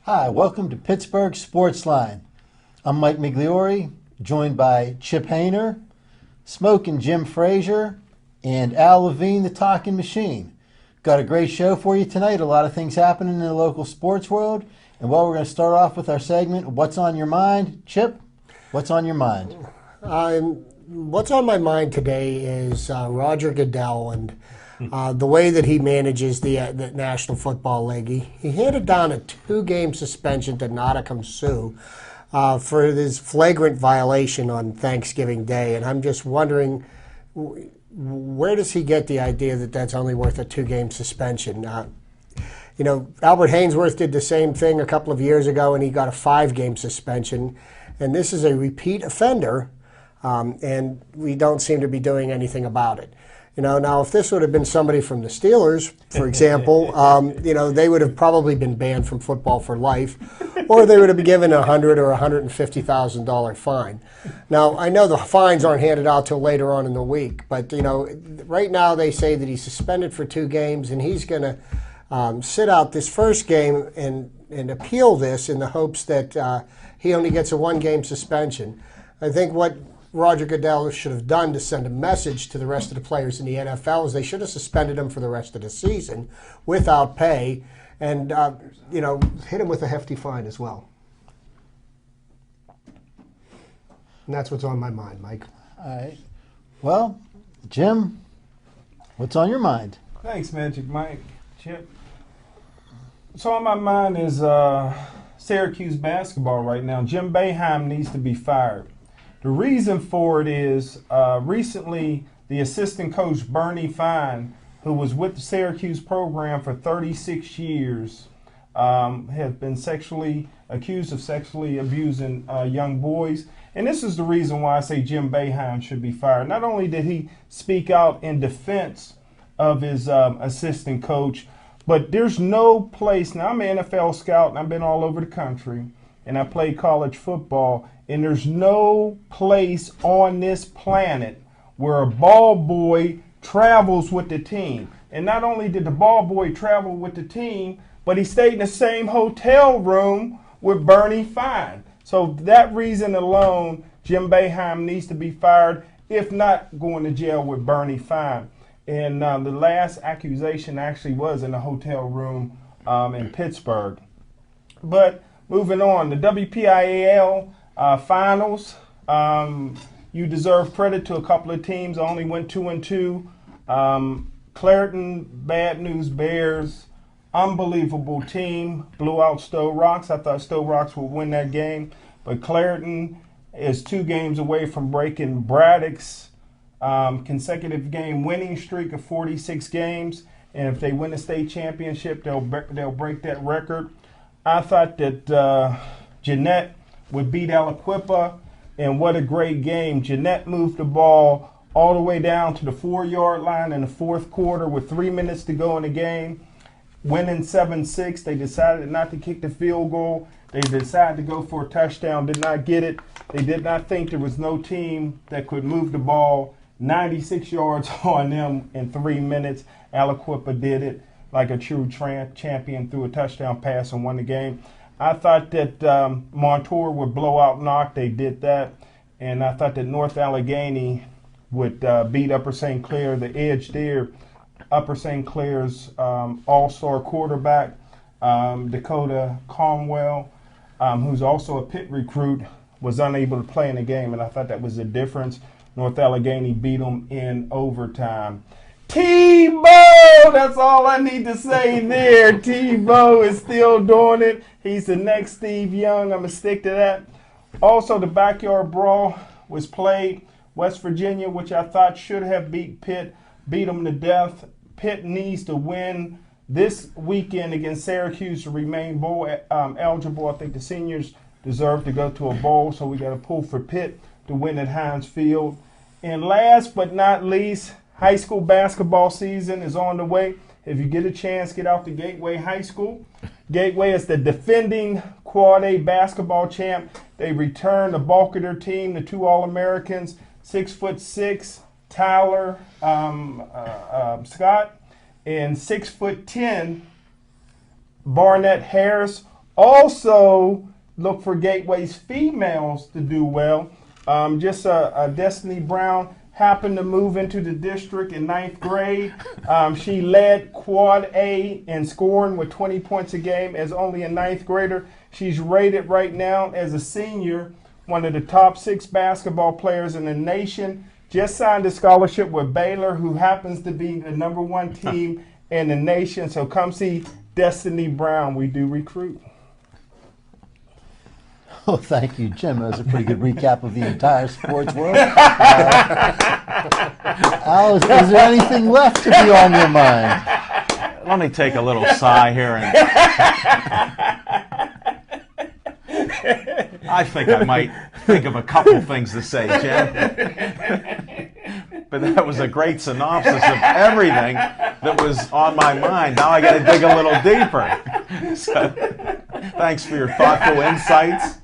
Hi, welcome to Pittsburgh Sportsline. I'm Mike Migliori, joined by Chip Hayner, Smoke and Jim Frazier, and Al Levine, the Talking Machine. Got a great show for you tonight. A lot of things happening in the local sports world. And we're going to start off with our segment, What's on Your Mind? Chip, what's on your mind? What's on my mind today is Roger Goodell and the way that he manages the National Football League. He handed down a 2-game suspension to Nottingham Sue for this flagrant violation on Thanksgiving Day. And I'm just wondering, where does he get the idea that that's only worth a 2-game suspension? Albert Hainsworth did the same thing a couple of years ago, and he got a 5-game suspension. And this is a repeat offender, and we don't seem to be doing anything about it. Now if this would have been somebody from the Steelers, for example, they would have probably been banned from football for life, or they would have been given a $100,000 or $150,000 fine. Now I know the fines aren't handed out till later on in the week, but right now they say that he's suspended for 2 games, and he's going to sit out this first game and appeal this in the hopes that he only gets a 1-game suspension. I think what Roger Goodell should have done to send a message to the rest of the players in the NFL is they should have suspended him for the rest of the season without pay and, hit him with a hefty fine as well. And that's what's on my mind, Mike. All right. Well, Jim, what's on your mind? Thanks, Magic Mike. Chip. So on my mind is Syracuse basketball right now. Jim Boeheim needs to be fired. The reason for it is recently the assistant coach Bernie Fine, who was with the Syracuse program for 36 years, has been accused of sexually abusing young boys. And this is the reason why I say Jim Boeheim should be fired. Not only did he speak out in defense of his assistant coach, but there's no place. Now, I'm an NFL scout, and I've been all over the country, and I played college football. And there's no place on this planet where a ball boy travels with the team. And not only did the ball boy travel with the team, but he stayed in the same hotel room with Bernie Fine. So that reason alone, Jim Boeheim needs to be fired, if not going to jail with Bernie Fine. And the last accusation actually was in a hotel room in Pittsburgh. But moving on, the WPIAL finals. You deserve credit to a couple of teams. I only went 2-2. Clareton, Bad News Bears, unbelievable team. Blew out Stowe Rocks. I thought Stowe Rocks would win that game, but Clareton is 2 games away from breaking Braddock's consecutive game winning streak of 46 games. And if they win the state championship, they'll break that record. I thought that Jeanette would beat Aliquippa, and what a great game. Jeanette moved the ball all the way down to the 4-yard line in the 4th quarter with 3 minutes to go in the game, winning 7-6. They decided not to kick the field goal. They decided to go for a touchdown, did not get it. They did not think there was no team that could move the ball 96 yards on them in 3 minutes. Aliquippa did it like a true champion, threw a touchdown pass and won the game. I thought that Montour would blow out Knock. They did that. And I thought that North Allegheny would beat Upper St. Clair. The edge there, Upper St. Clair's all-star quarterback, Dakota Conwell, who's also a Pitt recruit, was unable to play in the game. And I thought that was the difference. North Allegheny beat them in overtime. Tebow! That's all I need to say there. Tebow is still doing it. He's the next Steve Young. I'm going to stick to that. Also, the backyard brawl was played. West Virginia, which I thought should have beat Pitt, beat them to death. Pitt needs to win this weekend against Syracuse to remain bowl eligible. I think the seniors deserve to go to a bowl, so we got to pull for Pitt to win at Heinz Field. And last but not least, high school basketball season is on the way. If you get a chance, get out to Gateway High School. Gateway is the defending Quad A basketball champ. They return the bulk of their team, the 2 All-Americans, 6'6", Tyler Scott, and 6'10", Barnett Harris. Also, look for Gateway's females to do well. Destiny Brown happened to move into the district in 9th grade. She led Quad A in scoring with 20 points a game as only a 9th grader. She's rated right now as a senior, one of the top 6 basketball players in the nation. Just signed a scholarship with Baylor, who happens to be the #1 team in the nation. So come see Destiny Brown. We do recruit. Oh, thank you, Jim. That was a pretty good recap of the entire sports world. Al, is there anything left to be on your mind? Let me take a little sigh here. I think I might think of a couple things to say, Jim. But that was a great synopsis of everything that was on my mind. Now I got to dig a little deeper. So, thanks for your thoughtful insights.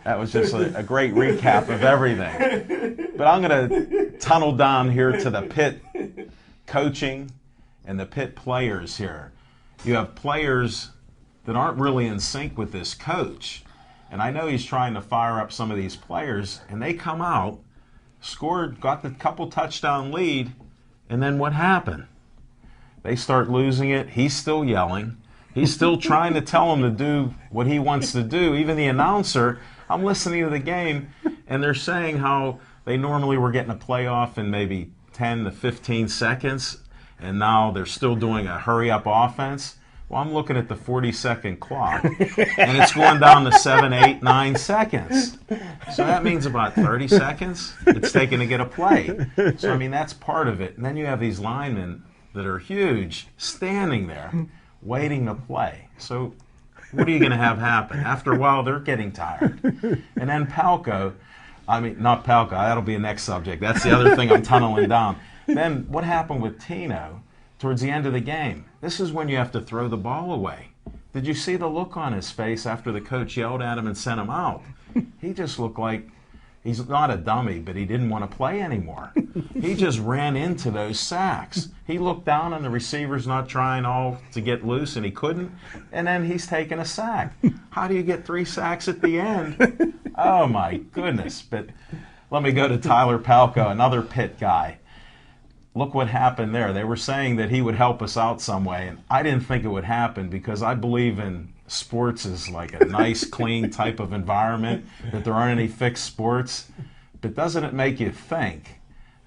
That was just a great recap of everything. But I'm going to tunnel down here to the Pitt coaching and the Pitt players here. You have players that aren't really in sync with this coach. And I know he's trying to fire up some of these players, and they come out, scored, got the couple touchdown lead, and then what happened? They start losing it. He's still yelling. He's still trying to tell them to do what he wants to do. Even the announcer, I'm listening to the game, and they're saying how they normally were getting a playoff in maybe 10 to 15 seconds, and now they're still doing a hurry-up offense. Well, I'm looking at the 40-second clock, and it's going down to 7, 8, 9 seconds. So that means about 30 seconds it's taking to get a play. So, I mean, that's part of it. And then you have these linemen that are huge standing there waiting to play. So what are you going to have happen? After a while, they're getting tired. And then Palco, not Palco, that'll be the next subject. That's the other thing I'm tunneling down. Then what happened with Tino towards the end of the game? This is when you have to throw the ball away. Did you see the look on his face after the coach yelled at him and sent him out? He just looked like he's not a dummy, but he didn't want to play anymore. He just ran into those sacks. He looked down and the receiver's not trying all to get loose, and he couldn't. And then he's taking a sack. How do you get 3 sacks at the end? Oh, my goodness. But let me go to Tyler Palco, another Pitt guy. Look what happened there. They were saying that he would help us out some way, and I didn't think it would happen because I believe in sports as like a nice, clean type of environment, that there aren't any fixed sports. But doesn't it make you think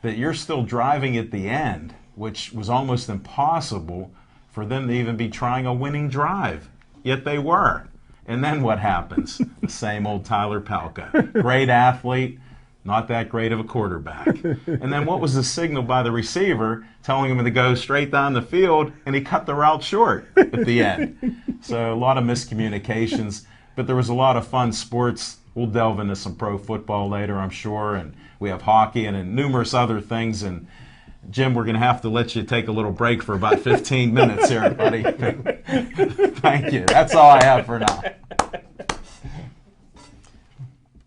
that you're still driving at the end, which was almost impossible for them to even be trying a winning drive? Yet they were. And then what happens? The same old Tyler Palco. Great athlete, not that great of a quarterback. And then what was the signal by the receiver telling him to go straight down the field, and he cut the route short at the end. So a lot of miscommunications, but there was a lot of fun sports. We'll delve into some pro football later, I'm sure, and we have hockey and numerous other things. And Jim, we're going to have to let you take a little break for about 15 minutes here, buddy. Thank you. That's all I have for now.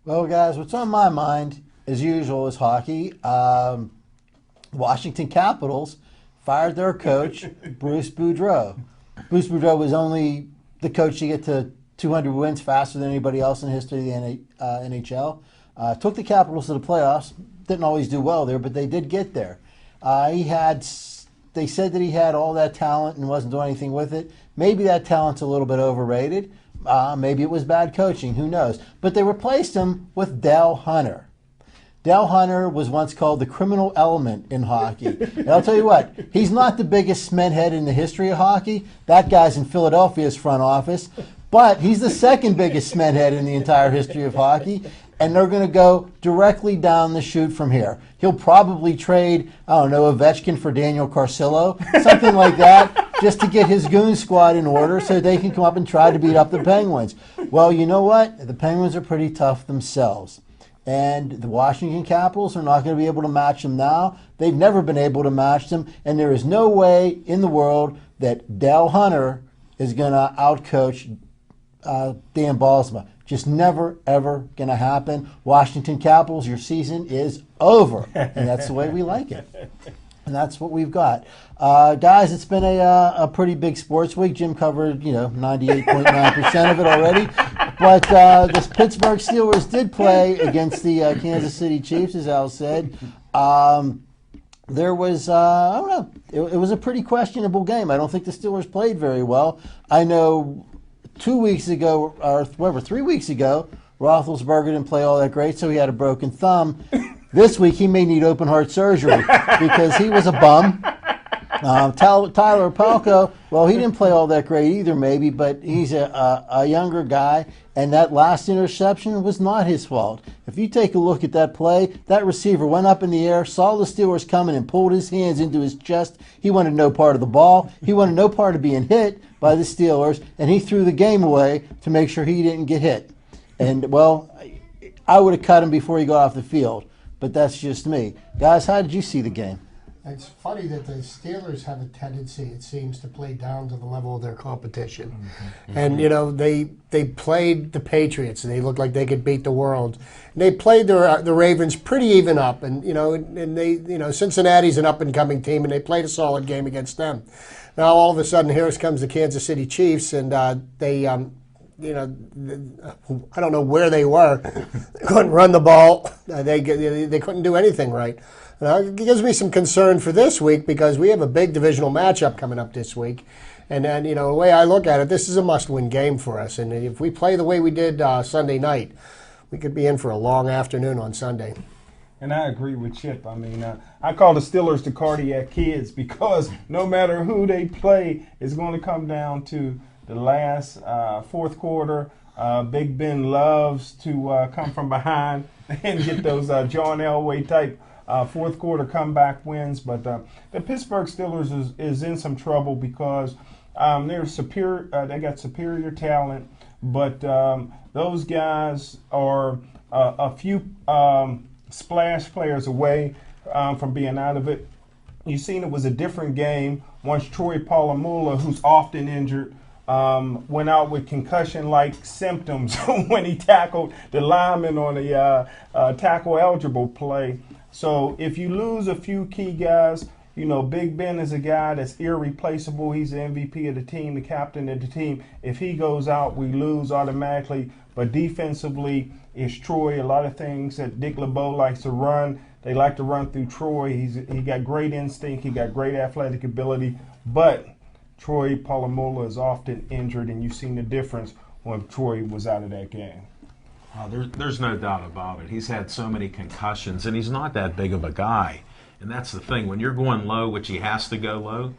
Well, guys, what's on my mind, as usual, is hockey. Washington Capitals fired their coach, Bruce Boudreau. Bruce Boudreau was only the coach to get to 200 wins faster than anybody else in the history of the NHL. Took the Capitals to the playoffs. Didn't always do well there, but they did get there. They said that he had all that talent and wasn't doing anything with it. Maybe that talent's a little bit overrated. Maybe it was bad coaching. Who knows? But they replaced him with Dale Hunter. Dale Hunter was once called the criminal element in hockey. And I'll tell you what, he's not the biggest smenhead in the history of hockey. That guy's in Philadelphia's front office. But he's the second biggest smenhead in the entire history of hockey. And they're going to go directly down the chute from here. He'll probably trade, Ovechkin for Daniel Carcillo, something like that, just to get his goon squad in order so they can come up and try to beat up the Penguins. Well, you know what? The Penguins are pretty tough themselves. And the Washington Capitals are not going to be able to match them now. They've never been able to match them. And there is no way in the world that Dale Hunter is going to outcoach Dan Ballsma. Just never, ever going to happen. Washington Capitals, your season is over. And that's the way we like it. And that's what we've got. Guys, it's been a pretty big sports week. Jim covered, 98.9% of it already. But the Pittsburgh Steelers did play against the Kansas City Chiefs, as Al said. There was, I don't know, it was a pretty questionable game. I don't think the Steelers played very well. I know 2 weeks ago, or whatever, 3 weeks ago, Roethlisberger didn't play all that great, so he had a broken thumb. This week, he may need open heart surgery because he was a bum. Tyler Palko, well, he didn't play all that great either, maybe, but he's a younger guy, and that last interception was not his fault. If you take a look at that play, that receiver went up in the air, saw the Steelers coming, and pulled his hands into his chest. He wanted no part of the ball. He wanted no part of being hit by the Steelers, and he threw the game away to make sure he didn't get hit. And, well, I would have cut him before he got off the field. But that's just me. Guys, how did you see the game? It's funny that the Steelers have a tendency, it seems, to play down to the level of their competition. Mm-hmm. And, they played the Patriots, and they looked like they could beat the world. And they played the Ravens pretty even up. And, Cincinnati's an up-and-coming team, and they played a solid game against them. Now, all of a sudden, here comes the Kansas City Chiefs, and they I don't know where they were. They couldn't run the ball. They couldn't do anything right. It gives me some concern for this week because we have a big divisional matchup coming up this week. And then, the way I look at it, this is a must-win game for us. And if we play the way we did Sunday night, we could be in for a long afternoon on Sunday. And I agree with Chip. I mean, I call the Steelers the cardiac kids because no matter who they play, it's going to come down to the last fourth quarter. Big Ben loves to come from behind and get those John Elway type fourth quarter comeback wins. But the Pittsburgh Steelers is in some trouble because they're superior. They got superior talent, but those guys are a few splash players away from being out of it. You've seen it was a different game once Troy Polamalu, who's often injured, went out with concussion-like symptoms when he tackled the lineman on a tackle-eligible play. So if you lose a few key guys, Big Ben is a guy that's irreplaceable. He's the MVP of the team, the captain of the team. If he goes out, we lose automatically. But defensively, it's Troy. A lot of things that Dick LeBeau likes to run. They like to run through Troy. He got great instinct. He got great athletic ability. But Troy Polamalu is often injured, and you've seen the difference when Troy was out of that game. There's no doubt about it. He's had so many concussions, and he's not that big of a guy. And that's the thing. When you're going low, which he has to go low,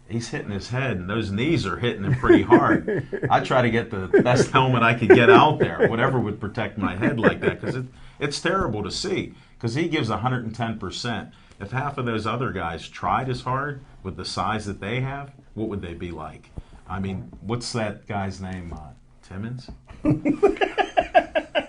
he's hitting his head, and those knees are hitting him pretty hard. I try to get the best helmet I could get out there, whatever would protect my head like that, because it's terrible to see, because he gives 110%. If half of those other guys tried as hard with the size that they have, what would they be like? I mean, what's that guy's name? Timmons?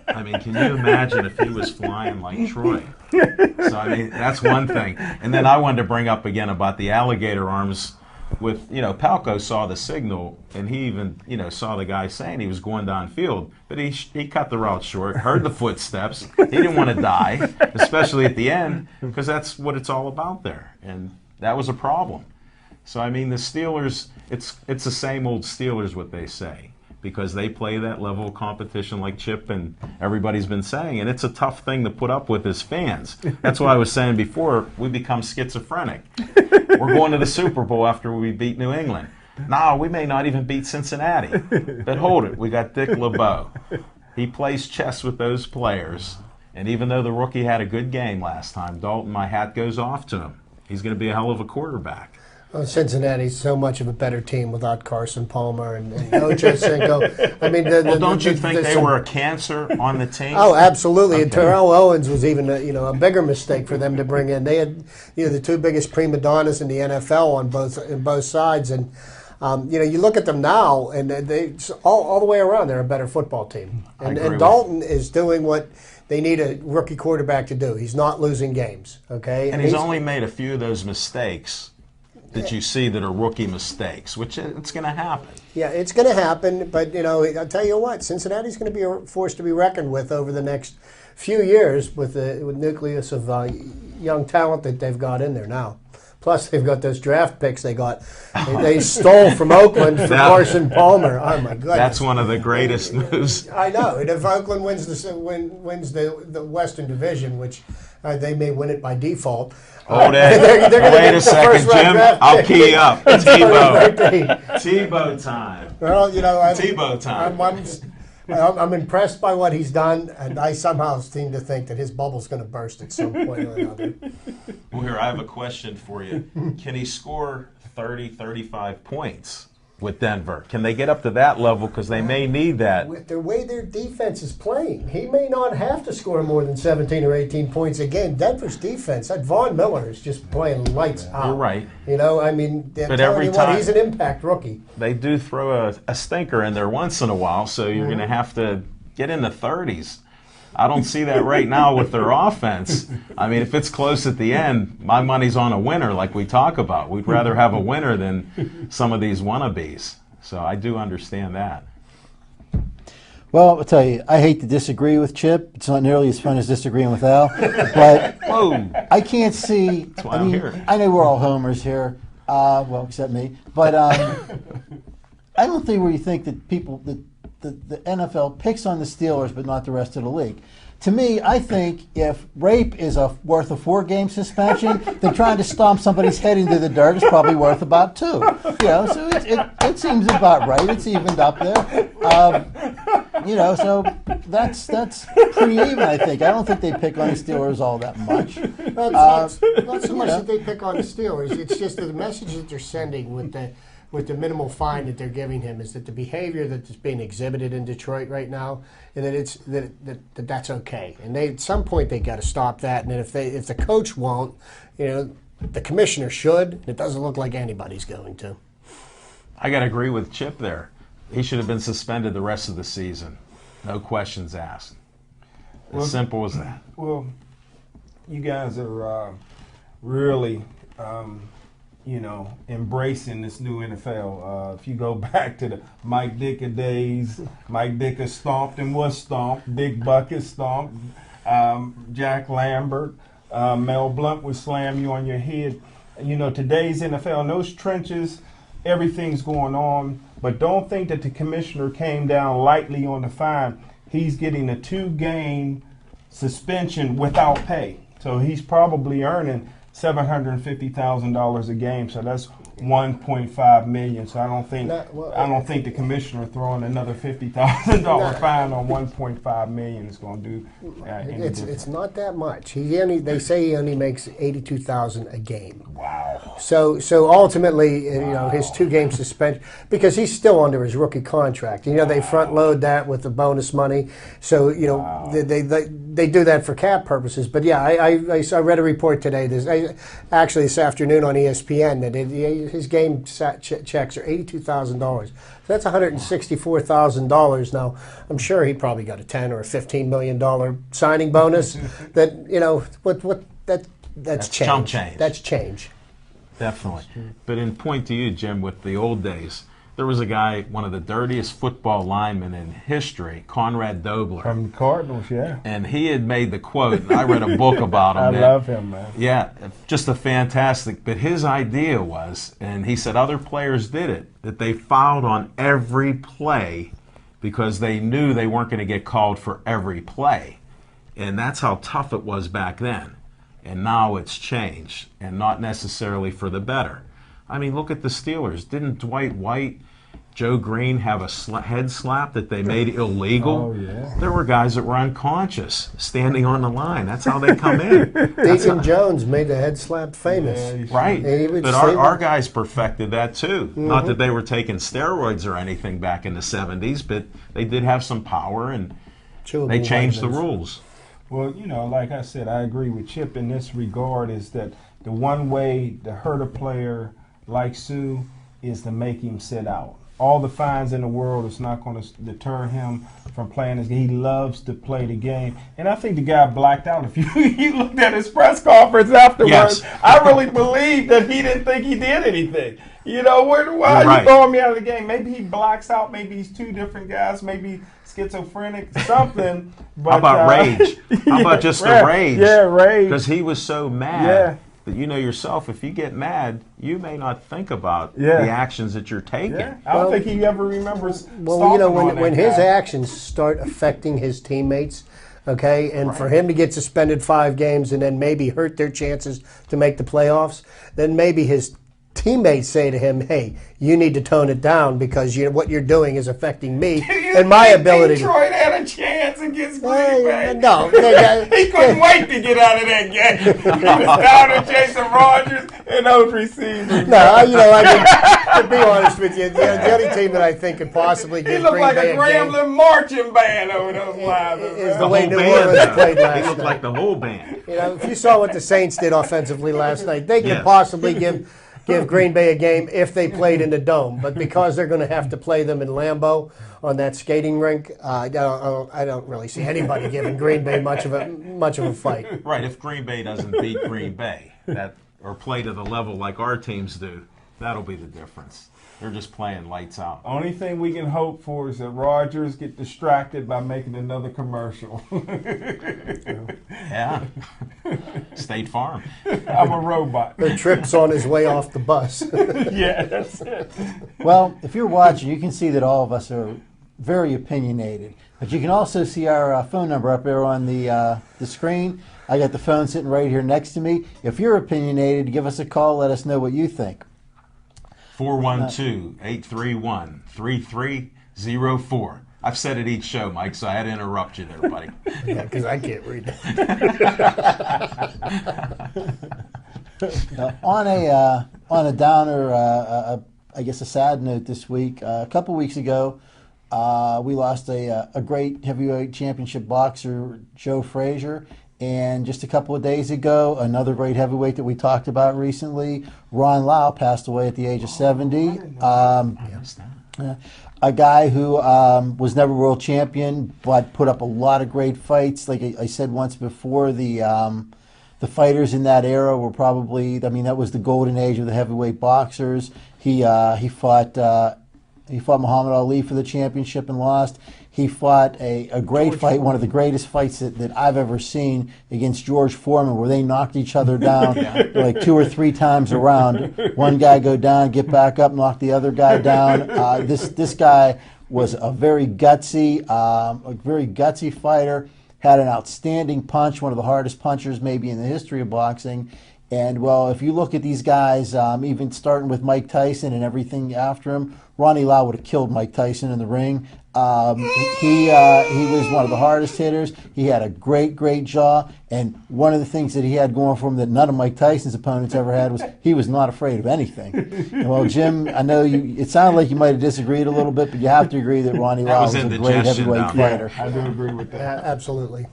I mean, can you imagine if he was flying like Troy? So, I mean, that's one thing. And then I wanted to bring up again about the alligator arms with, Palko saw the signal, and he even, saw the guy saying he was going downfield. But he cut the route short, heard the footsteps. He didn't want to die, especially at the end, because that's what it's all about there. And that was a problem. So, I mean, the Steelers, it's the same old Steelers, what they say, because they play that level of competition like Chip and everybody's been saying, and it's a tough thing to put up with as fans. That's why I was saying before, we become schizophrenic. We're going to the Super Bowl after we beat New England. No, we may not even beat Cincinnati. But hold it, we got Dick LeBeau. He plays chess with those players, and even though the rookie had a good game last time, Dalton, my hat goes off to him. He's going to be a hell of a quarterback. Cincinnati's so much of a better team without Carson Palmer and Ochocinco. I mean, don't you think they were a cancer on the team? Oh, absolutely. Okay. And Terrell Owens was even a bigger mistake for them to bring in. They had the two biggest prima donnas in the NFL on both sides, and you look at them now, and they all the way around they're a better football team. And Dalton is doing what they need a rookie quarterback to do. He's not losing games. Okay, and he's only made a few of those mistakes that you see that are rookie mistakes, which it's going to happen. Yeah, it's going to happen, but I'll tell you what, Cincinnati's going to be a force to be reckoned with over the next few years with the nucleus of young talent that they've got in there now. Plus, they've got those draft picks they got. They stole from Oakland for Carson Palmer. Oh, my goodness. That's one of the greatest moves. I know. And if Oakland wins the Western Division, which they may win it by default. Hold it. Wait a second, Jim. I'll key up. Tebow time. Well, Tebow time. I'm impressed by what he's done, and I somehow seem to think that his bubble's going to burst at some point or another. Well, here, I have a question for you. Can he score 30, 35 points with Denver? Can they get up to that level? Because they may need that. With the way their defense is playing, he may not have to score more than 17 or 18 points a game. Denver's defense, that Von Miller is just playing lights out. You're right. But every time he's an impact rookie. They do throw a stinker in there once in a while, so you're going to have to get in the 30s. I don't see that right now with their offense. I mean, if it's close at the end, my money's on a winner like we talk about. We'd rather have a winner than some of these wannabes. So I do understand that. Well, I'll tell you, I hate to disagree with Chip. It's not nearly as fun as disagreeing with Al. But Whoa. I can't see. That's why I'm here. I know we're all homers here. Well, except me. But I don't think where you think that the NFL picks on the Steelers but not the rest of the league. To me, I think if rape is worth a 4-game suspension, then trying to stomp somebody's head into the dirt is probably worth about 2. So it seems about right. It's evened up there. So that's pretty even, I think. I don't think they pick on the Steelers all that much. Not so much that they pick on the Steelers. It's just that the message that they're sending with the minimal fine that they're giving him is that the behavior that's being exhibited in Detroit right now, and that's okay. And at some point they got to stop that. And if the coach won't, the commissioner should. It doesn't look like anybody's going to. I got to agree with Chip there. He should have been suspended the rest of the season. No questions asked. As simple as that. Well, you guys are really, embracing this new NFL. If you go back to the Mike Dicker days, Mike Dicker stomped and was stomped. Dick Bucket stomped. Jack Lambert, Mel Blount would slam you on your head. Today's NFL, in those trenches, everything's going on. But don't think that the commissioner came down lightly on the fine. He's getting a 2-game suspension without pay. So he's probably earning $750,000 a game. So that's $1.5 million. So I don't think the commissioner throwing another $50,000 fine on $1.5 million is going to do. It's not that much. They say he only makes $82,000 a game. Wow. So ultimately, his 2-game suspension, because he's still under his rookie contract. They front load that with the bonus money. So they do that for cap purposes. But yeah, I read a report today. Actually this afternoon on ESPN that his game checks are $82,000. So that's $164,000. Now, I'm sure he probably got a $10 or a $15 million signing bonus. That's change. Chump change. That's change. Definitely. But in point to you, Jim, with the old days, there was a guy, one of the dirtiest football linemen in history, Conrad Dobler. From the Cardinals, yeah. And he had made the quote, and I read a book about him. I love him, man. Yeah, just a fantastic. But his idea was, and he said other players did it, that they fouled on every play because they knew they weren't going to get called for every play. And that's how tough it was back then. And now it's changed, and not necessarily for the better. I mean, look at the Steelers. Didn't Dwight White, Joe Green have a head slap that they made illegal? Oh, yeah. There were guys that were unconscious standing on the line. That's how they come in. Deacon Jones made the head slap famous. Yeah, Right. But our guys perfected that too. Mm-hmm. Not that they were taking steroids or anything back in the 70s, but they did have some power, and they changed the rules. Well, like I said, I agree with Chip in this regard, is that the one way to hurt a player like Sue is to make him sit out. All the fines in the world is not going to deter him from playing his game. He loves to play the game. And I think the guy blacked out. If you looked at his press conference afterwards, yes. I really believe that he didn't think he did anything. Why are you throwing me out of the game? Maybe he blacks out. Maybe he's 2 different guys. Maybe schizophrenic, something. But, how about rage? How about just the rage? Yeah, rage. Because he was so mad. Yeah. that you know yourself, if you get mad, you may not think about Yeah. the actions that you're taking. Yeah. I don't think he ever remembers. Well, you know, stomping on when that his guy. actions start affecting his teammates, okay, and for him to get suspended 5 games and then maybe hurt their chances to make the playoffs, then maybe his teammates say to him, "Hey, you need to tone it down because what you're doing is affecting me and my ability." Detroit had a chance against Green Bay. No, He couldn't wait to get out of that game. He was down to Jason Rodgers and those receivers. No, you know, I mean, to be honest with you, the only team that I think could possibly He give looked Green like Bay a a game Gremlin marching band over those lines. is The the way whole New band, Orleans though. played They last looked night. like the whole band. You know, if you saw what the Saints did offensively last night, they could Yes. possibly give Green Bay a game if they played in the Dome. But because they're going to have to play them in Lambeau on that skating rink, I don't really see anybody giving Green Bay much of a fight. Right, if Green Bay doesn't beat Green Bay or play to the level like our teams do, that'll be the difference. They're just playing lights out. Only thing we can hope for is that Rodgers get distracted by making another commercial. Yeah. State Farm. I'm a robot. The trips on his way off the bus. Yeah, that's it. Well, if you're watching, you can see that all of us are very opinionated. But you can also see our phone number up there on the screen. I got the phone sitting right here next to me. If you're opinionated, give us a call. Let us know what you think. 412-831-3304. I've said it each show, Mike, so I had to interrupt you there, buddy. Yeah, because I can't read that. On a downer, I guess a sad note this week. A couple weeks ago, we lost a great heavyweight championship boxer, Joe Frazier. And just a couple of days ago, another great heavyweight that we talked about recently, Ron Lau, passed away at the age of 70. A guy who was never world champion, but put up a lot of great fights. Like I said once before, the fighters in that era were probably, I mean, that was the golden age of the heavyweight boxers. He fought Muhammad Ali for the championship and lost. He fought a great fight, one of the greatest fights that I've ever seen against George Foreman, where they knocked each other down like 2 or 3 times around. One guy go down, get back up, knock the other guy down. This guy was a very gutsy fighter. Had an outstanding punch, one of the hardest punchers maybe in the history of boxing. And, well, if you look at these guys, even starting with Mike Tyson and everything after him, Ronnie Lau would have killed Mike Tyson in the ring. He was one of the hardest hitters. He had a great jaw. And one of the things that he had going for him that none of Mike Tyson's opponents ever had was he was not afraid of anything. And, well, Jim, I know it sounded like you might have disagreed a little bit, but you have to agree that Ronnie Lau was a great indigestion heavyweight down there. fighter. I do agree with that. Absolutely.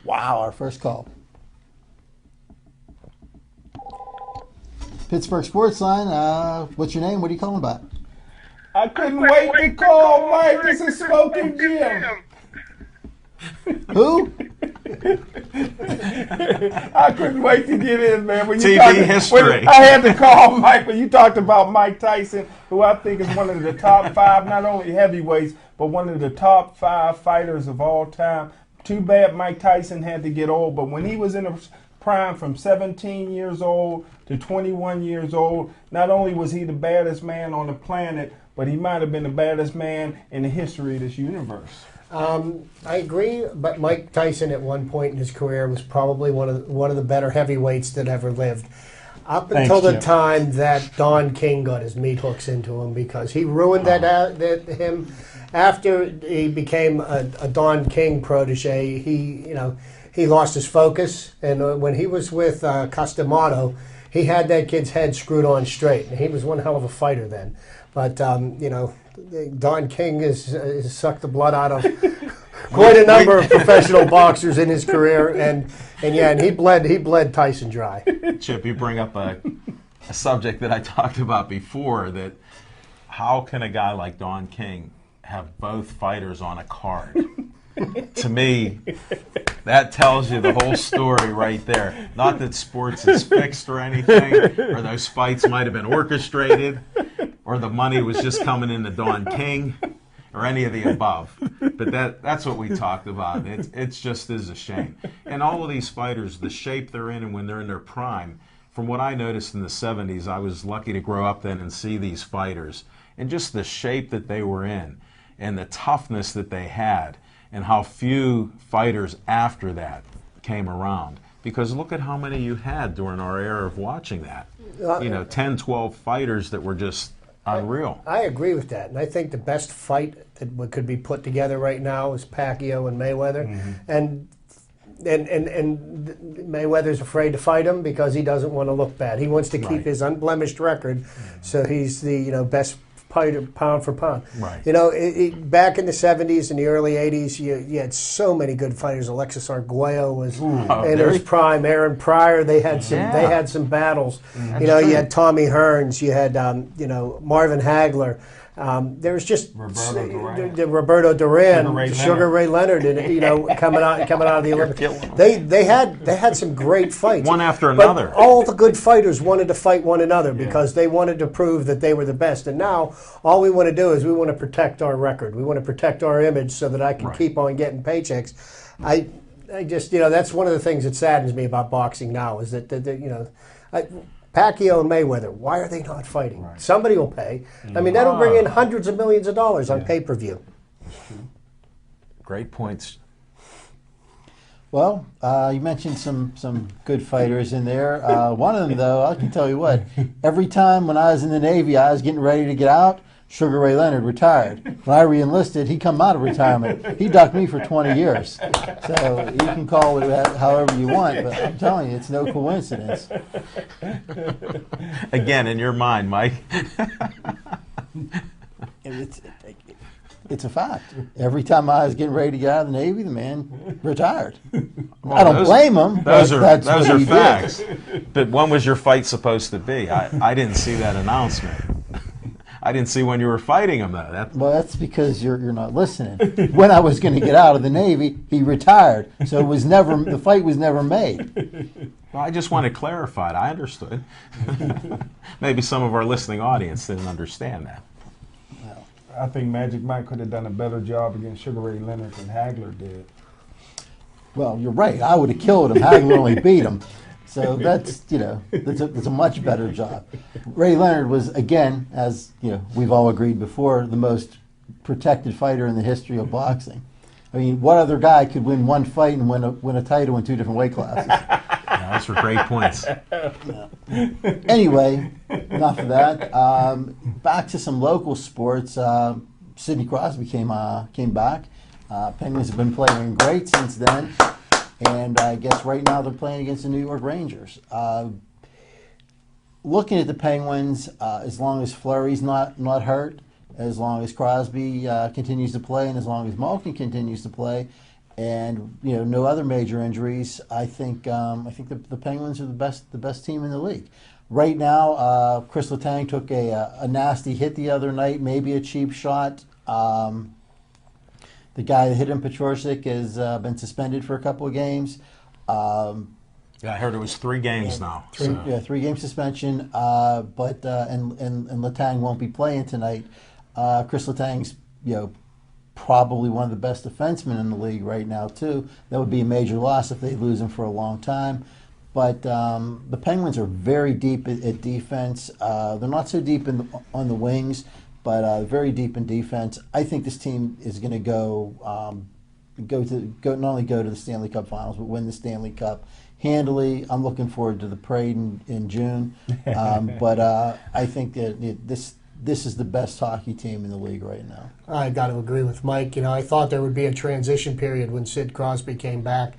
Wow, our first call. Pittsburgh Sportsline, what's your name? What are you calling about? I couldn't wait to call Mike. This is Smoking Jim. Who? I couldn't wait to get in, man. When TV history. I had to call Mike when you talked about Mike Tyson, who I think is one of the top 5, not only heavyweights, but one of the top 5 fighters of all time. Too bad Mike Tyson had to get old, but when he was in the prime from 17 years old to 21 years old, not only was he the baddest man on the planet, but he might have been the baddest man in the history of this universe. I agree, but Mike Tyson at one point in his career was probably one of the better heavyweights that ever lived. Up until the Jim. time that Don King got his meat hooks into him, because he ruined him. After he became a Don King protege, he lost his focus, and when he was with Costamato, he had that kid's head screwed on straight, and he was one hell of a fighter then. But Don King has sucked the blood out of quite a number of professional boxers in his career, and he bled Tyson dry. Chip, you bring up a subject that I talked about before, that how can a guy like Don King have both fighters on a card? To me, that tells you the whole story right there. Not that sports is fixed or anything, or those fights might have been orchestrated, or the money was just coming into Don King, or any of the above. But that's what we talked about. It's just is a shame. And all of these fighters, the shape they're in and when they're in their prime, from what I noticed in the 70s, I was lucky to grow up then and see these fighters, and just the shape that they were in and the toughness that they had, and how few fighters after that came around. Because look at how many you had during our era of watching that. 10, 12 fighters that were just unreal. I agree with that, and I think the best fight that could be put together right now is Pacquiao and Mayweather, and Mayweather's afraid to fight him because he doesn't want to look bad. He wants to keep his unblemished record, so he's the best fighter pound for pound. Right. Back in the 70s and the early 80s, you had so many good fighters. Alexis Arguello was in his prime. Aaron Pryor. They had some battles. You had Tommy Hearns. You had Marvin Hagler. There was just Roberto Duran, Sugar Ray Leonard, and coming out of the Olympics. They had some great fights, one after another. But all the good fighters wanted to fight one another because they wanted to prove that they were the best. And now all we want to do is we want to protect our record. We want to protect our image so that I can keep on getting paychecks. I just that's one of the things that saddens me about boxing now is that Pacquiao and Mayweather, why are they not fighting? Right. Somebody will pay. I mean, that'll bring in hundreds of millions of dollars on pay-per-view. Great points. Well, you mentioned some good fighters in there. One of them, though, I can tell you what, every time when I was in the Navy, I was getting ready to get out, Sugar Ray Leonard retired. When I re-enlisted, he come out of retirement. He ducked me for 20 years. So you can call it however you want, but I'm telling you, it's no coincidence. Again, in your mind, Mike. It's a fact. Every time I was getting ready to get out of the Navy, the man retired. I don't blame him. Those are facts. But when was your fight supposed to be? I didn't see that announcement. I didn't see when you were fighting him, though. Well, that's because you're not listening. When I was going to get out of the Navy, he retired. So the fight was never made. Well, I just want to clarify it. I understood. Maybe some of our listening audience didn't understand that. I think Magic Mike could have done a better job against Sugar Ray Leonard than Hagler did. Well, you're right. I would have killed him. Hagler only beat him. So that's a much better job. Ray Leonard was, again, as we've all agreed before, the most protected fighter in the history of boxing. I mean, what other guy could win one fight and win a title in two different weight classes? Yeah, those were great points. Anyway, enough of that. Back to some local sports. Sidney Crosby came back. Penguins have been playing great since then. And I guess right now they're playing against the New York Rangers. Looking at the Penguins, as long as Fleury's not hurt, as long as Crosby continues to play, and as long as Malkin continues to play, and no other major injuries, I think the Penguins are the best team in the league. Right now, Chris Letang took a nasty hit the other night, maybe a cheap shot. The guy that hit him, Petrosik, has been suspended for a couple of games. Yeah, I heard it was 3 games now. 3-game suspension. But Letang won't be playing tonight. Chris Letang's probably one of the best defensemen in the league right now too. That would be a major loss if they lose him for a long time. But the Penguins are very deep at defense. They're not so deep on the wings, but very deep in defense. I think this team is going to not only go to the Stanley Cup Finals, but win the Stanley Cup handily. I'm looking forward to the parade in June. But I think that this is the best hockey team in the league right now. I got to agree with Mike. I thought there would be a transition period when Sid Crosby came back,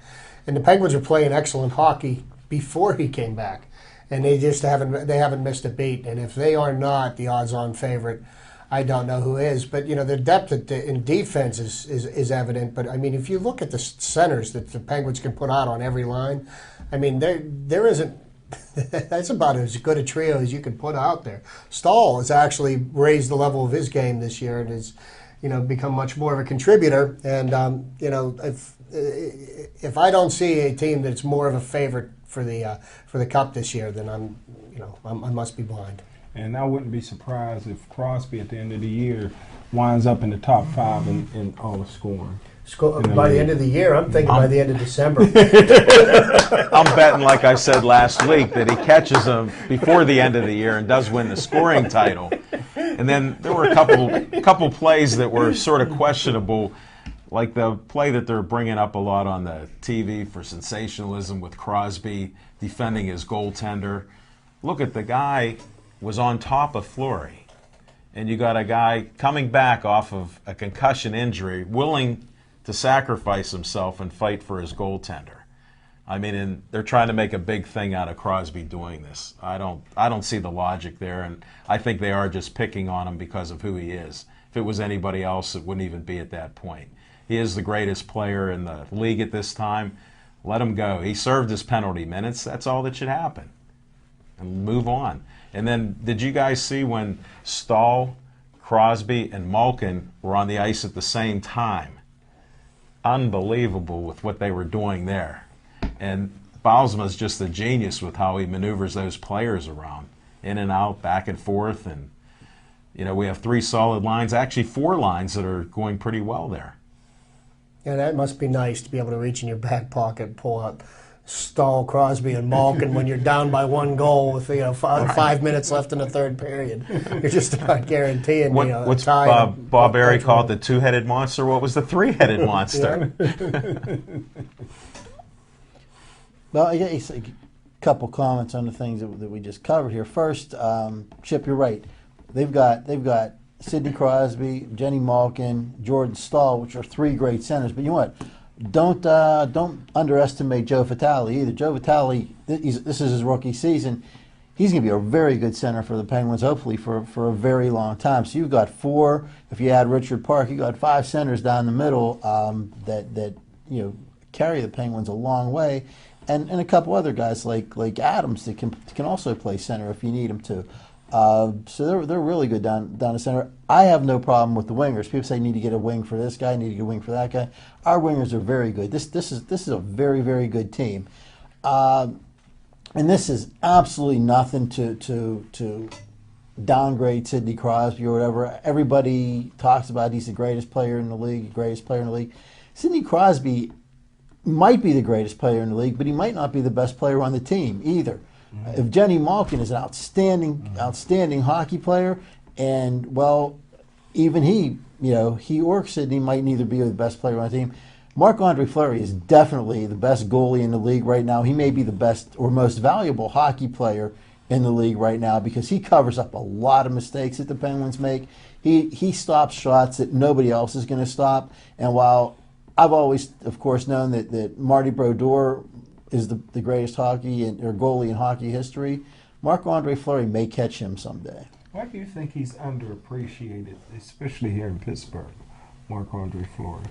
and the Penguins are playing excellent hockey before he came back, and they just haven't missed a beat. And if they are not the odds-on favorite, I don't know who is. But the depth in defense is evident. But I mean, if you look at the centers that the Penguins can put out on every line, I mean there isn't. That's about as good a trio as you can put out there. Stahl has actually raised the level of his game this year and has, become much more of a contributor. And if I don't see a team that's more of a favorite for the cup this year, then I must be blind. And I wouldn't be surprised if Crosby at the end of the year winds up in the top 5 in all the scoring. By the end of the year, I'm thinking by the end of December. I'm betting, like I said last week, that he catches them before the end of the year and does win the scoring title. And then there were a couple plays that were sort of questionable, like the play that they're bringing up a lot on the TV for sensationalism with Crosby defending his goaltender. Look at the guy was on top of Fleury, and you got a guy coming back off of a concussion injury, willing to sacrifice himself and fight for his goaltender. I mean, and they're trying to make a big thing out of Crosby doing this. I don't see the logic there, and I think they are just picking on him because of who he is. If it was anybody else, it wouldn't even be at that point. He is the greatest player in the league at this time. Let him go. He served his penalty minutes. That's all that should happen. And move on. And then, did you guys see when Stahl, Crosby, and Malkin were on the ice at the same time? Unbelievable with what they were doing there. And Bausma's just a genius with how he maneuvers those players around, in and out, back and forth. And, you know, we have 3 solid lines, actually 4 lines that are going pretty well there. Yeah, that must be nice to be able to reach in your back pocket and pull out Stahl, Crosby, and Malkin when you're down by 1 goal with 5 minutes left in the third period. You're just about guaranteeing what's Bob Airy called the 2-headed monster? What was the 3-headed monster? Well, I guess a couple comments on the things that we just covered here. First, Chip, you're right. They've got Sidney Crosby, Jenny Malkin, Jordan Stahl, which are 3 great centers. But you know what? Don't underestimate Joe Vitale either. Joe Vitale, this is his rookie season. He's going to be a very good center for the Penguins, hopefully for a very long time. So you've got 4. If you add Richard Park, you've got 5 centers down the middle that carry the Penguins a long way, and a couple other guys like Adams that can also play center if you need them to. So they're really good down the center. I have no problem with the wingers. People say need to get a wing for this guy, need to get a wing for that guy. Our wingers are very good. This is a very, very good team, and this is absolutely nothing to downgrade Sidney Crosby or whatever. Everybody talks about he's the greatest player in the league. Sidney Crosby might be the greatest player in the league, but he might not be the best player on the team either. If Jenny Malkin is an outstanding hockey player, and well, even he or Sidney might neither be the best player on the team. Marc-Andre Fleury is definitely the best goalie in the league right now. He may be the best or most valuable hockey player in the league right now because he covers up a lot of mistakes that the Penguins make. He stops shots that nobody else is going to stop. And while I've always, of course, known that Marty Brodeur is the greatest goalie in hockey history, Marc-Andre Fleury may catch him someday. Why do you think he's underappreciated, especially here in Pittsburgh, Marc-Andre Fleury?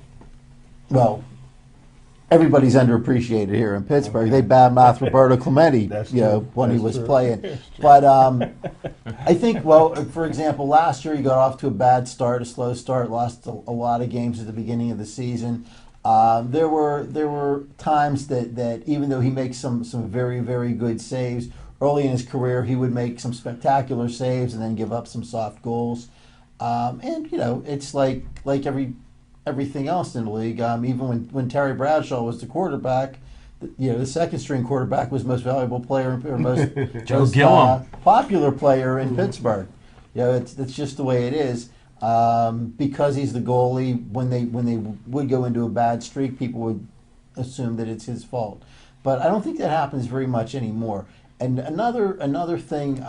Well, everybody's underappreciated here in Pittsburgh. They badmouthed Roberto Clemente, when he was playing. But I think, for example, last year he got off to a slow start, lost a lot of games at the beginning of the season. There were times that even though he makes some very, very good saves early in his career, he would make some spectacular saves and then give up some soft goals. And it's like everything else in the league. Even when Terry Bradshaw was the quarterback, the second string quarterback was most valuable player or most popular player in Pittsburgh. It's just the way it is. Because he's the goalie, when they would go into a bad streak, people would assume that it's his fault. But I don't think that happens very much anymore. And another thing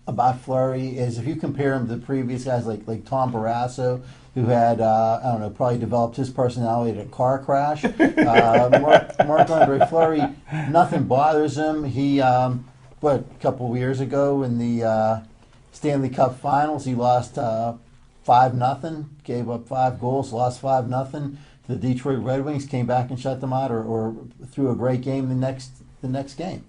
about Fleury is if you compare him to the previous guys like Tom Barrasso, who had probably developed his personality at a car crash. Marc-Andre Fleury, nothing bothers him. He a couple of years ago in the Stanley Cup Finals, he lost 5-0, gave up 5 goals, lost 5-0 to the Detroit Red Wings, came back and shut them out, or threw a great game the next game.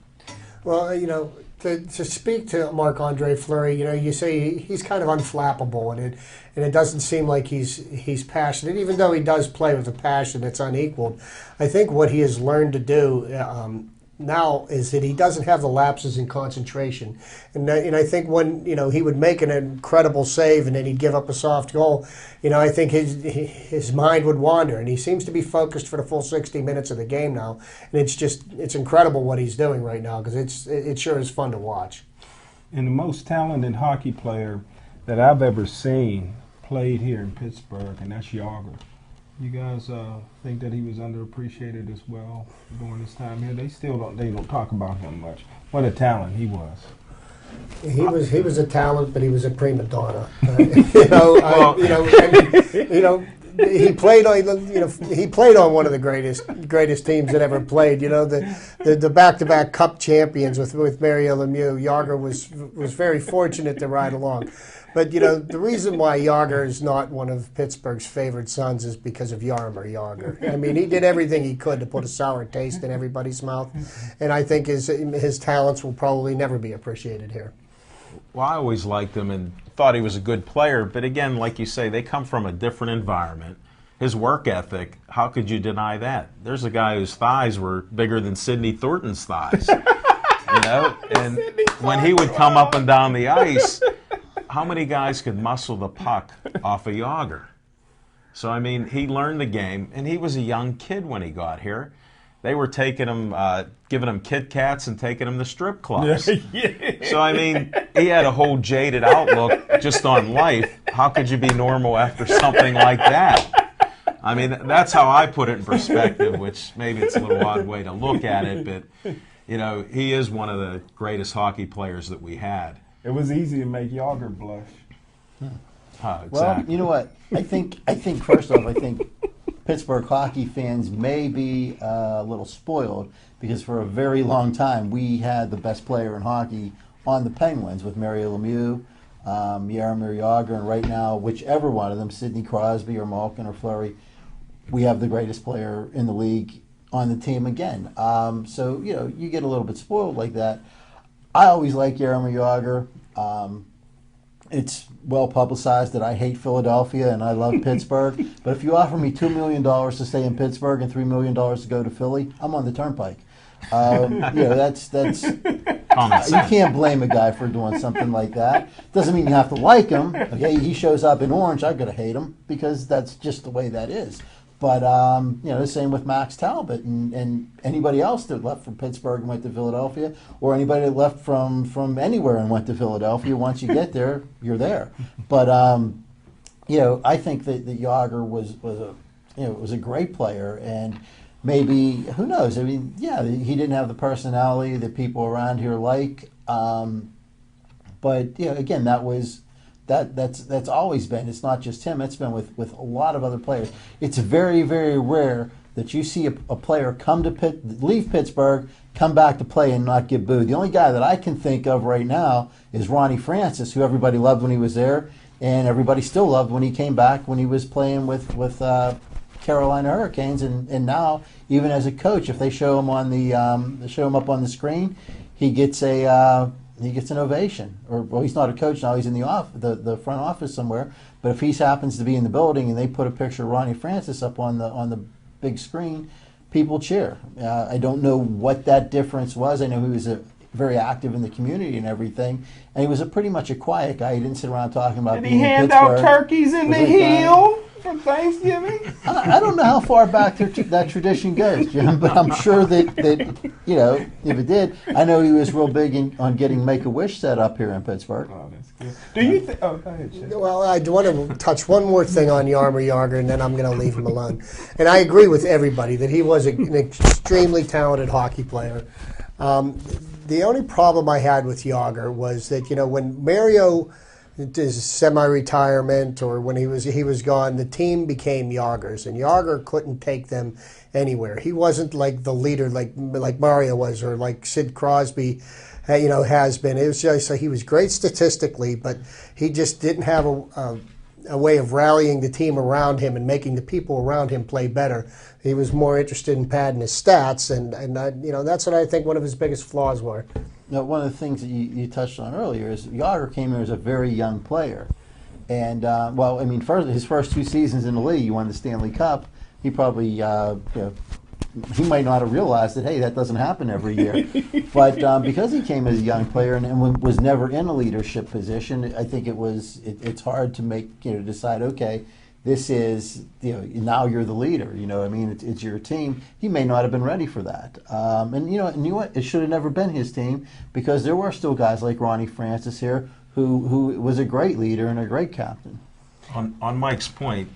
Well, to speak to Marc-Andre Fleury, you say he's kind of unflappable, and it doesn't seem like he's passionate, even though he does play with a passion that's unequaled. I think what he has learned to do now is that he doesn't have the lapses in concentration, and I think when he would make an incredible save and then he'd give up a soft goal, I think his mind would wander, and he seems to be focused for the full 60 minutes of the game now, and it's incredible what he's doing right now because it sure is fun to watch. And the most talented hockey player that I've ever seen played here in Pittsburgh, and that's Yager. You guys think that he was underappreciated as well during his time here? They don't talk about him much. What a talent he was. He was a talent, but he was a prima donna. He played on one of the greatest teams that ever played. The back-to-back Cup champions with Mario Lemieux. Yager was very fortunate to ride along. But, the reason why Yager is not one of Pittsburgh's favorite sons is because of Jaromir Yager. I mean, he did everything he could to put a sour taste in everybody's mouth, and I think his talents will probably never be appreciated here. Well, I always liked him and thought he was a good player, but again, like you say, they come from a different environment. His work ethic, how could you deny that? There's a guy whose thighs were bigger than Sidney Thornton's thighs. And when he would come up and down the ice, how many guys could muscle the puck off of Yager? So, I mean, he learned the game, and he was a young kid when he got here. They were taking him, giving him Kit Kats and taking him to strip clubs. So, I mean, he had a whole jaded outlook just on life. How could you be normal after something like that? I mean, that's how I put it in perspective, which maybe it's a little odd way to look at it, but, he is one of the greatest hockey players that we had. It was easy to make Yager blush. Exactly. Well, you know what? I think first off, I think Pittsburgh hockey fans may be a little spoiled because for a very long time we had the best player in hockey on the Penguins with Mario Lemieux, Jaromir Yager, and right now, whichever one of them, Sidney Crosby or Malkin or Fleury, we have the greatest player in the league on the team again. So, you get a little bit spoiled like that. I always like Jaromir Yager. It's well publicized that I hate Philadelphia and I love Pittsburgh. But if you offer me $2 million to stay in Pittsburgh and $3 million to go to Philly, I'm on the turnpike. That's you can't blame a guy for doing something like that. Doesn't mean you have to like him. Okay, he shows up in orange, I've got to hate him because that's just the way that is. But, the same with Max Talbot and anybody else that left from Pittsburgh and went to Philadelphia, or anybody that left from anywhere and went to Philadelphia. Once you get there, you're there. But, I think that Yager was a great player, and maybe, who knows? I mean, he didn't have the personality that people around here like. But, again, that's always been. It's not just him. It's been with a lot of other players. It's very, very rare that you see a player leave Pittsburgh, come back to play, and not get booed. The only guy that I can think of right now is Ronnie Francis, who everybody loved when he was there, and everybody still loved when he came back when he was playing with Carolina Hurricanes. And now, even as a coach, if they show him up on the screen, he gets an ovation. Or he's not a coach now; he's in the front office somewhere. But if he happens to be in the building and they put a picture of Ronnie Francis up on the big screen, people cheer. I don't know what that difference was. I know he was very active in the community and everything, and he was pretty much a quiet guy. He didn't sit around talking about. Did he hand out turkeys in the hill for Thanksgiving? I don't know how far back that tradition goes, Jim, but I'm sure that if it did, I know he was real big on getting Make-A-Wish set up here in Pittsburgh. Oh, that's good. Do you think? Oh, go ahead, Chip. Well, I want to touch one more thing on Jaromir Yager, and then I'm going to leave him alone. And I agree with everybody that he was an extremely talented hockey player. The only problem I had with Yager was that when Mario his semi-retirement or when he was gone, the team became Yager's, and Yager couldn't take them anywhere. He wasn't like the leader like Mario was or like Sid Crosby, has been. It was just he was great statistically, but he just didn't have a way of rallying the team around him and making the people around him play better. He was more interested in padding his stats, and that's what I think one of his biggest flaws were. Now, one of the things that you touched on earlier is Yager came here as a very young player. And, his first 2 seasons in the league, he won the Stanley Cup. He probably he might not have realized that, hey, that doesn't happen every year. But because he came as a young player and was never in a leadership position, I think it's hard to make, decide, okay, this is, now you're the leader. I mean, it's your team. He may not have been ready for that. And you know what? It should have never been his team, because there were still guys like Ronnie Francis here who was a great leader and a great captain. On Mike's point,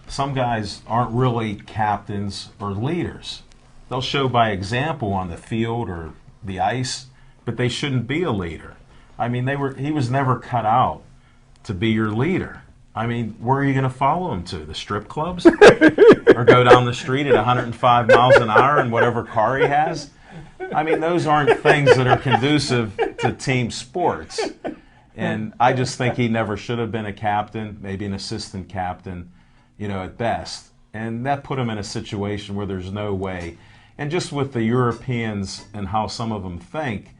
some guys aren't really captains or leaders. They'll show by example on the field or the ice, but they shouldn't be a leader. I mean, he was never cut out to be your leader. I mean, where are you going to follow him to? The strip clubs? Or go down the street at 105 miles an hour in whatever car he has? I mean, those aren't things that are conducive to team sports. And I just think he never should have been a captain, maybe an assistant captain, at best. And that put him in a situation where there's no way. And just with the Europeans and how some of them think,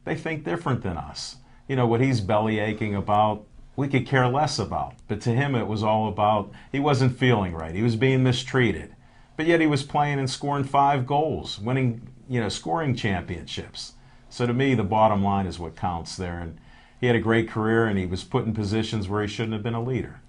they think different than us. What he's belly aching about, we could care less about. But to him, it was all about, he wasn't feeling right. He was being mistreated. But yet he was playing and scoring 5 goals, winning, scoring championships. So to me, the bottom line is what counts there. And he had a great career, and he was put in positions where he shouldn't have been a leader.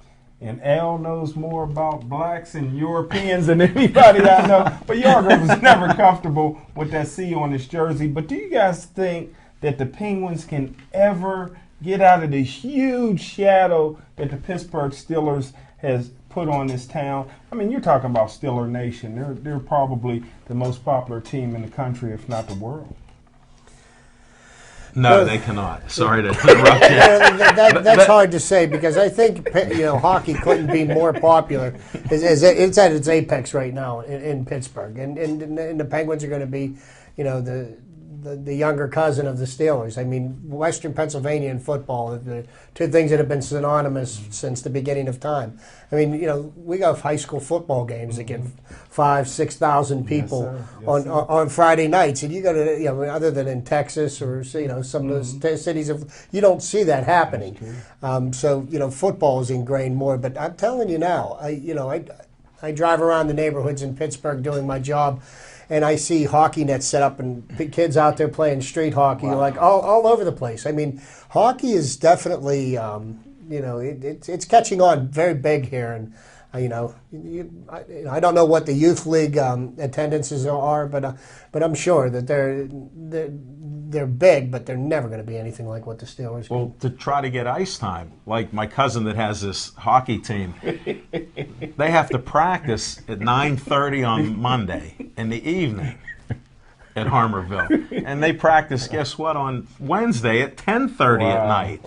And Al knows more about blacks and Europeans than anybody I know. But Yarger was never comfortable with that C on his jersey. But do you guys think that the Penguins can ever get out of the huge shadow that the Pittsburgh Steelers has put on this town? I mean, you're talking about Steeler Nation. They're probably the most popular team in the country, if not the world. No, they cannot. Sorry to interrupt you. That's hard to say, because I think hockey couldn't be more popular. It's at its apex right now in Pittsburgh, and the Penguins are going to be, the younger cousin of the Steelers. I mean, Western Pennsylvania and football are the two things that have been synonymous since the beginning of time. I mean, we got high school football games that get 5,000-6,000 people on Friday nights, and you go to other than in Texas or some of those cities, you don't see that happening. So football is ingrained more. But I'm telling you now, I drive around the neighborhoods in Pittsburgh doing my job, and I see hockey nets set up and kids out there playing street hockey, like all over the place. I mean, hockey is definitely, it's catching on very big here. And, I don't know what the youth league attendances are, but I'm sure that they're big, but they're never going to be anything like what the Steelers. Well, to try to get ice time, like my cousin that has this hockey team, they have to practice at 9:30 on Monday in the evening at Harmerville, and they practice, guess what, on Wednesday at 10:30 at night.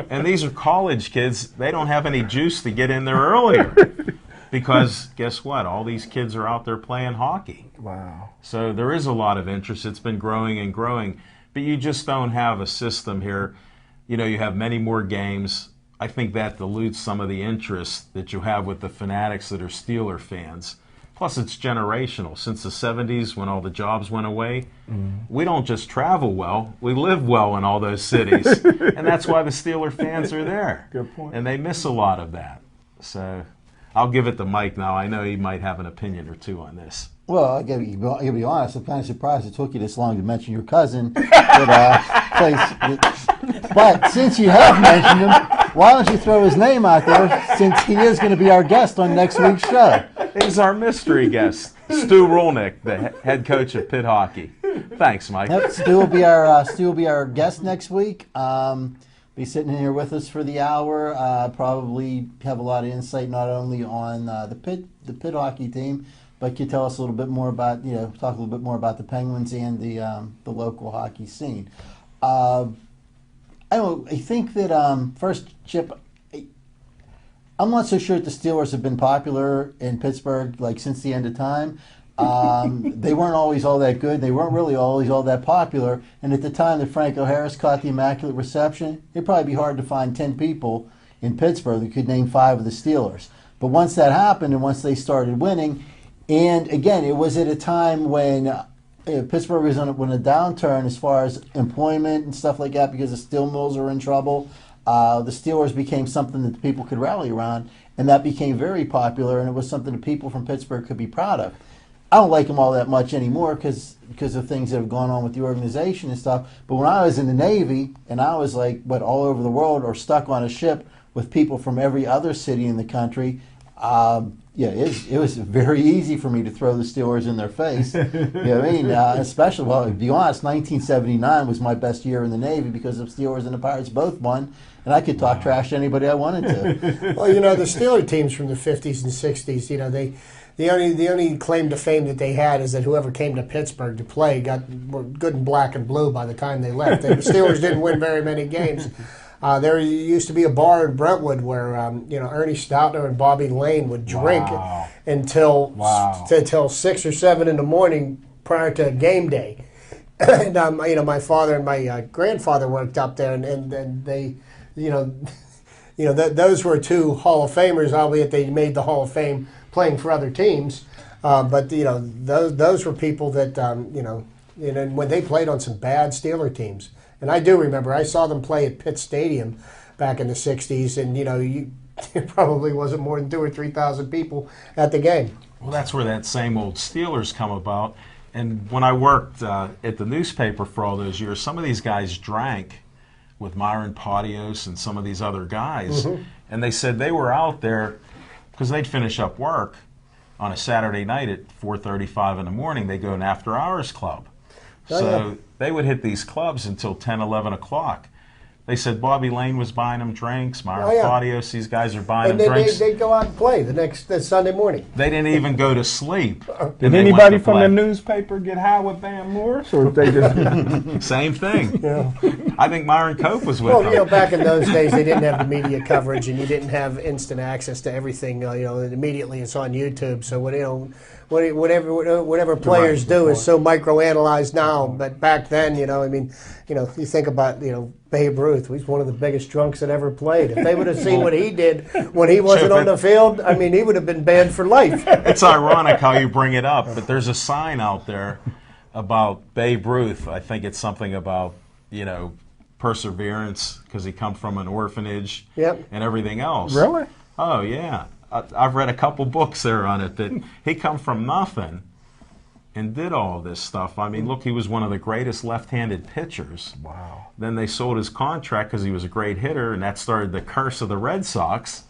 And these are college kids. They don't have any juice to get in there earlier, because guess what, all these kids are out there playing hockey. Wow. So there is a lot of interest. It's been growing and growing, but you just don't have a system here. You have many more games. I think that dilutes some of the interest that you have with the fanatics that are Steeler fans. Plus, it's generational. Since the 70s, when all the jobs went away, we don't just travel well, we live well in all those cities. And that's why the Steeler fans are there. Good point. And they miss a lot of that. So I'll give it to Mike now. I know he might have an opinion or two on this. Well, I'll be honest, I'm kind of surprised it took you this long to mention your cousin that plays. But since you have mentioned him, why don't you throw his name out there, since he is going to be our guest on next week's show? He's our mystery guest, Stu Rolnick, the head coach of Pitt Hockey. Thanks, Mike. Yep, Stu will be our guest next week. Be sitting in here with us for the hour. Probably have a lot of insight not only on the Pitt hockey team, but can tell us a little bit more about talk a little bit more about the Penguins and the local hockey scene. I think that first, Chip, I'm not so sure that the Steelers have been popular in Pittsburgh since the end of time. They weren't always all that good. They weren't really always all that popular. And at the time that Franco Harris caught the Immaculate Reception, it'd probably be hard to find 10 people in Pittsburgh that could name 5 of the Steelers. But once that happened and once they started winning, and again, it was at a time when Pittsburgh was on a downturn as far as employment and stuff like that, because the steel mills are in trouble. The Steelers became something that the people could rally around, and that became very popular, and it was something that people from Pittsburgh could be proud of. I don't like them all that much anymore because of things that have gone on with the organization and stuff. But when I was in the Navy and I was like, all over the world or stuck on a ship with people from every other city in the country, it was very easy for me to throw the Steelers in their face. You know what I mean? Especially, well, to be honest, 1979 was my best year in the Navy because the Steelers and the Pirates both won, and I could talk trash to anybody I wanted to. Well, the Steeler teams from the 50s and 60s, the only claim to fame that they had is that whoever came to Pittsburgh to play were good in black and blue by the time they left. The Steelers didn't win very many games. There used to be a bar in Brentwood where Ernie Stoutner and Bobby Lane would drink until 6 or 7 in the morning prior to game day. And my father and my grandfather worked up there, and they, those were two Hall of Famers, albeit they made the Hall of Fame playing for other teams. But those were people that when they played on some bad Steeler teams. And I do remember, I saw them play at Pitt Stadium back in the 60s, and, it probably wasn't more than 2,000 or 3,000 people at the game. Well, that's where that same old Steelers come about. And when I worked at the newspaper for all those years, some of these guys drank with Myron Patios and some of these other guys. Mm-hmm. And they said they were out there because they'd finish up work on a Saturday night at 4:35 in the morning. They go to an after-hours club. They would hit these clubs until 10, 11 o'clock. They said Bobby Lane was buying them drinks, Myron Patios, these guys are buying them drinks. They'd go out and play the Sunday morning. They didn't even go to sleep. Did anybody from the newspaper get high with Van Morris, or they just... Same thing. Yeah. I think Myron Cope was with them. Well, back in those days, they didn't have the media coverage, and you didn't have instant access to everything. Immediately it's on YouTube. So whatever players do is so microanalyzed now. But back then, you think about Babe Ruth. He's one of the biggest drunks that ever played. If they would have seen what he did when he wasn't on the field, he would have been banned for life. It's ironic how you bring it up, but there's a sign out there about Babe Ruth. I think it's something about, perseverance because he come from an orphanage and everything else. Really? Oh, yeah. I've read a couple books there on it that he come from nothing and did all this stuff. Look, he was one of the greatest left-handed pitchers. Wow. Then they sold his contract because he was a great hitter, and that started the curse of the Red Sox.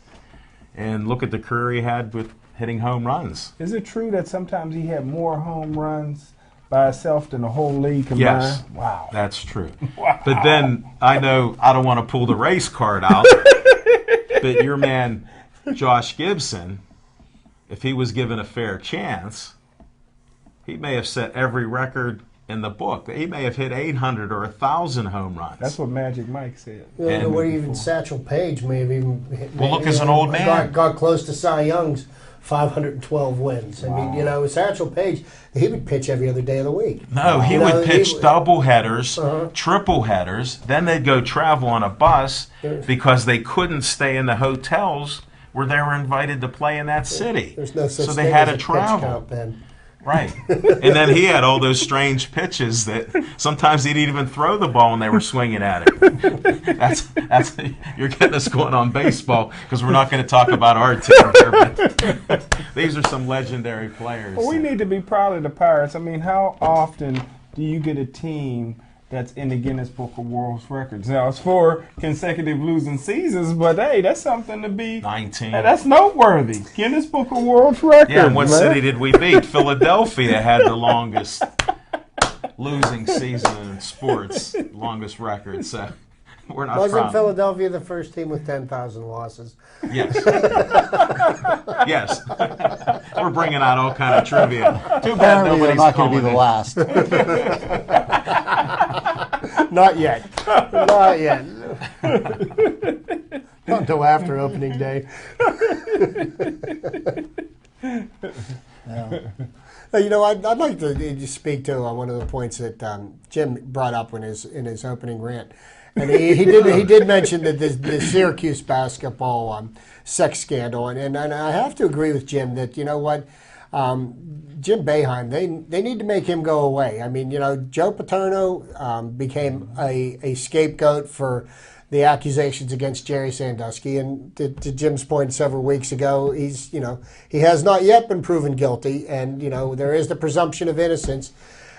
And look at the career he had with hitting home runs. Is it true that sometimes he had more home runs by himself than the whole league combined? Yes. Wow. That's true. Wow. But then I know I don't want to pull the race card out, but your man Josh Gibson, if he was given a fair chance, he may have set every record in the book. He may have hit 800 or 1,000 home runs. That's what Magic Mike said. Or even Satchel Paige may have even hit. Well, look, as an old man. Got close to Cy Young's 512 wins. Wow. Satchel Paige, he would pitch every other day of the week. No, he would pitch double headers, triple headers. Then they'd go travel on a bus because they couldn't stay in the hotels where they were invited to play in that city. There's no such so they thing had as to a travel. Pitch count then. Right. And then he had all those strange pitches that sometimes he'd even throw the ball and they were swinging at it. That's you're getting us going on baseball because we're not going to talk about our team here. But these are some legendary players. Well, we need to be proud of the Pirates. How often do you get a team that's in the Guinness Book of World Records? Now, it's 4 consecutive losing seasons, but hey, that's something to be... 19. Hey, that's noteworthy. Guinness Book of World Records. Yeah, and what city did we beat? Philadelphia had the longest losing season in sports, longest record. So we're not Wasn't proud. Philadelphia the first team with 10,000 losses? Yes. Yes. We're bringing out all kind of trivia. Too bad Apparently nobody's not going to calling be the it. last. Not yet. Not yet. Not until after opening day. I'd like to just speak to one of the points that Jim brought up in his opening rant. And he did mention that the Syracuse basketball sex scandal, and I have to agree with Jim that Jim Boeheim, they need to make him go away. I mean, Joe Paterno became a scapegoat for the accusations against Jerry Sandusky, and to Jim's point several weeks ago, he has not yet been proven guilty, and there is the presumption of innocence.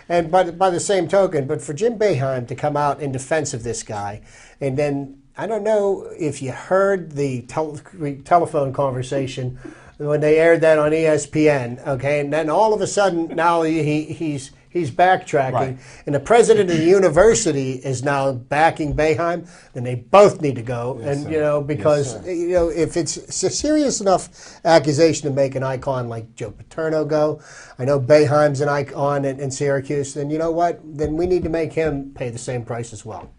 And by the same token, but for Jim Boeheim to come out in defense of this guy, and then I don't know if you heard the telephone conversation when they aired that on ESPN, okay, and then all of a sudden now he's backtracking, right. And the president of the university is now backing Boeheim, then they both need to go, yes, and because yes, if it's a serious enough accusation to make an icon like Joe Paterno go, I know Boeheim's an icon in Syracuse, then you know what? Then we need to make him pay the same price as well.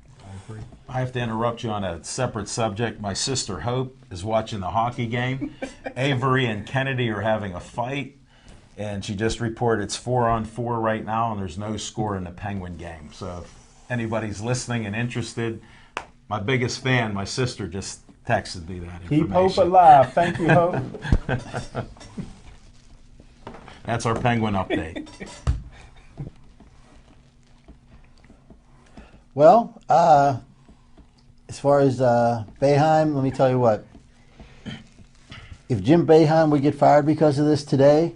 I have to interrupt you on a separate subject. My sister Hope is watching the hockey game. Avery and Kennedy are having a fight, and she just reported it's 4-on-4 right now, and there's no score in the Penguin game. So if anybody's listening and interested, my biggest fan, my sister, just texted me that information. Keep Hope alive. Thank you, Hope. That's our Penguin update. Well, as far as Boeheim, let me tell you what. If Jim Boeheim would get fired because of this today,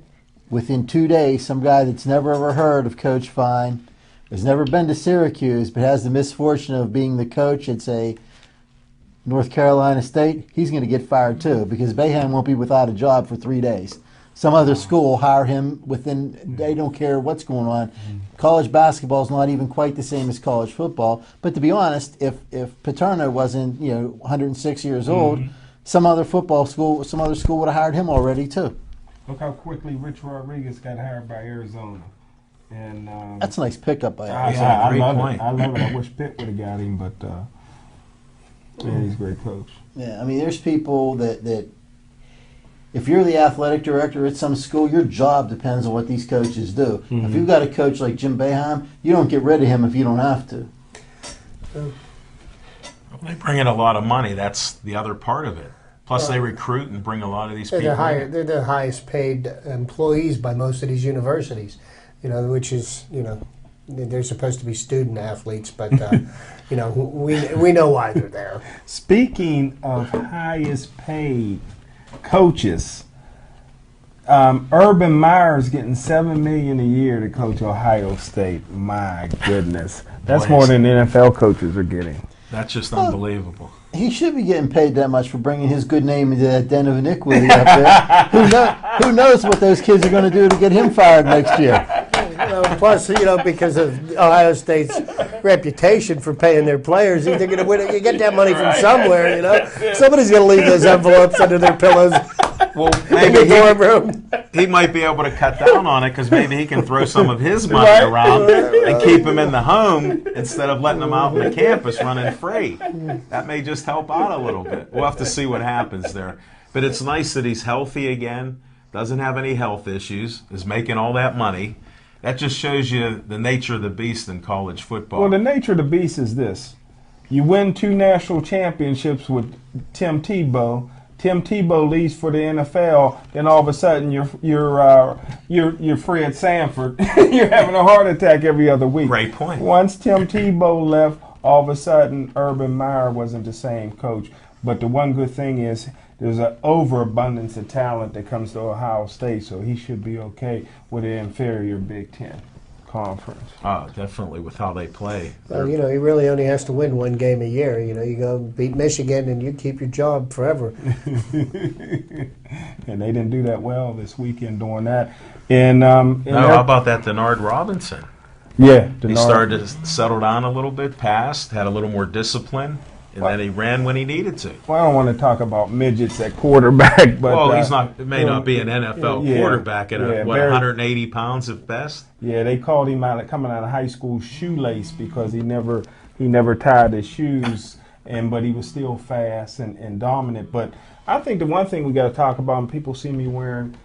within 2 days, some guy that's never ever heard of Coach Fine, has never been to Syracuse, but has the misfortune of being the coach at, say, North Carolina State, he's going to get fired too, because Boeheim won't be without a job for 3 days. Some other school will hire him within, they don't care what's going on. College basketball is not even quite the same as college football. But to be honest, if Paterno wasn't 106 years old, some other school would have hired him already too. Look how quickly Rich Rodriguez got hired by Arizona. And that's a nice pickup by Arizona. I love it. I love it. I wish Pitt would have got him, but he's a great coach. Yeah, I mean, there's people that if you're the athletic director at some school, your job depends on what these coaches do. Mm-hmm. If you've got a coach like Jim Boeheim, you don't get rid of him if you don't have to. They bring in a lot of money. That's the other part of it. Plus, they recruit and bring a lot of these people in. They're the highest paid employees by most of these universities, which is, they're supposed to be student athletes, but, we know why they're there. Speaking of highest paid coaches, Urban Meyer's getting $7 million a year to coach Ohio State. My goodness, that's more than NFL coaches are getting. That's just unbelievable. He should be getting paid that much for bringing his good name into that den of iniquity up there. Who knows what those kids are going to do to get him fired next year? Plus, because of Ohio State's reputation for paying their players, they're going to get that money from somewhere. Somebody's going to leave those envelopes under their pillows. Well, maybe he might be able to cut down on it because maybe he can throw some of his money around and keep him in the home instead of letting him out on the campus running free. That may just help out a little bit. We'll have to see what happens there. But it's nice that he's healthy again, doesn't have any health issues, is making all that money. That just shows you the nature of the beast in college football. Well, the nature of the beast is this. You win 2 national championships with Tim Tebow. Tim Tebow leaves for the NFL, then all of a sudden you're Fred Sanford. You're having a heart attack every other week. Great point. Once Tim Tebow left, all of a sudden Urban Meyer wasn't the same coach. But the one good thing is there's an overabundance of talent that comes to Ohio State, so he should be okay with an inferior Big Ten conference. Oh, definitely with how they play. Well, he really only has to win 1 game a year. You go beat Michigan and you keep your job forever. And they didn't do that well this weekend doing that. And how about that Denard Robinson? Yeah, he started to settle down a little bit, passed, had a little more discipline. And then he ran when he needed to. Well, I don't want to talk about midgets at quarterback, but he's not. It may not be an NFL quarterback at 180 pounds at best. Yeah, they called him out coming out of high school shoelace because he never tied his shoes, but he was still fast and dominant. But I think the one thing we got to talk about, and people see me wearing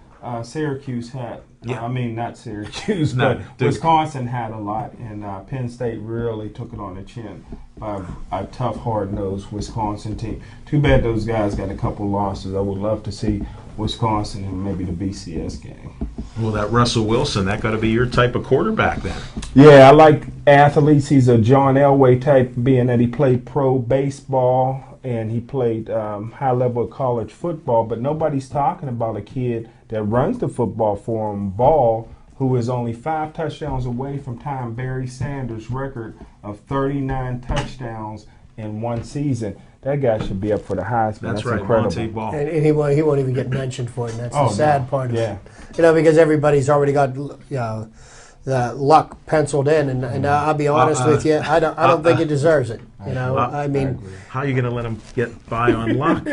Syracuse hat. Yeah. I mean, not Syracuse, but Wisconsin had a lot, and Penn State really took it on the chin by a tough, hard-nosed Wisconsin team. Too bad those guys got a couple losses. I would love to see Wisconsin in maybe the BCS game. Well, that Russell Wilson, that got to be your type of quarterback then. Yeah, I like athletes. He's a John Elway type, being that he played pro baseball and he played high-level college football. But nobody's talking about a kid that runs the football for him, Ball, who is only 5 touchdowns away from tying Barry Sanders' record of 39 touchdowns in one season. That guy should be up for the Heisman. That's right, incredible. Monty Ball. And he won't even get mentioned for it, and that's the Oh, sad no. part of Yeah. it. You know, because everybody's already got the luck penciled in, and I'll be honest with you, I don't think he deserves it. You know, I mean, How are you going to let him get by on luck?